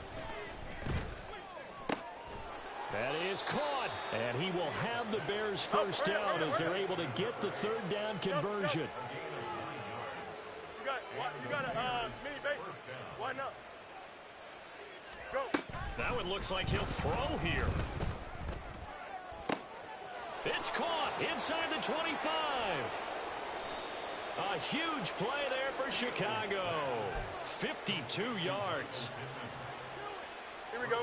That is caught. And he will have the Bears first down as they're able to get the 3rd down conversion. You got a mini base. Why not? Go. That one looks like he'll throw here. It's caught inside the 25. A huge play there for Chicago. 52 yards. Here we go.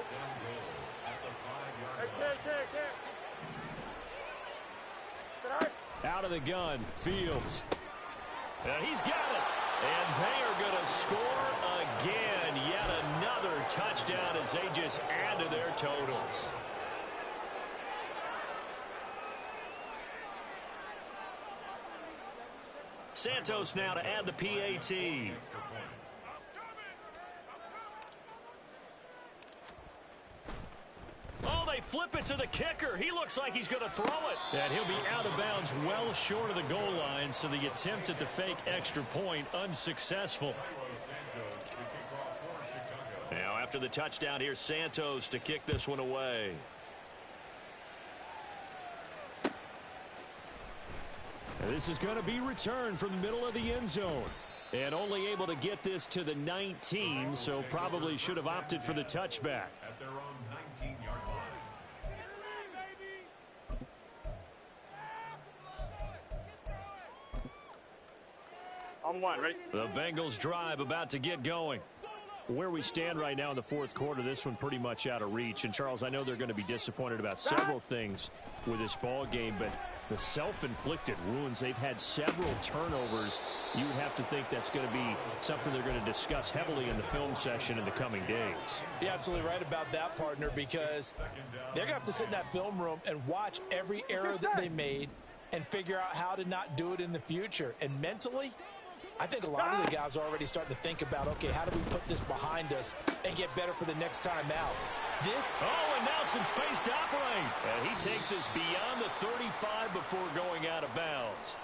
Out of the gun, Fields. And he's got it. And they are going to score again. Yet another touchdown as they just add to their totals. Santos now to add the PAT. Oh, they flip it to the kicker. He looks like he's going to throw it. And he'll be out of bounds well short of the goal line, so the attempt at the fake extra point unsuccessful. Now after the touchdown, here's Santos to kick this one away. And this is going to be returned from the middle of the end zone. And only able to get this to the 19, so probably should have opted for the touchback. At their own 19-yard line. On 1, ready? The Bengals drive about to get going. Where we stand right now in the fourth quarter, this one pretty much out of reach. And, Charles, I know they're going to be disappointed about several things with this ball game, but the self-inflicted wounds, they've had several turnovers. You would have to think that's going to be something they're going to discuss heavily in the film session in the coming days. You're absolutely right about that, partner, because they're going to have to sit in that film room and watch every error that they made and figure out how to not do it in the future. And mentally, I think a lot of the guys are already starting to think about, okay, how do we put this behind us and get better for the next time out? And now some space to operate. And he takes us beyond the 35 before going out of bounds.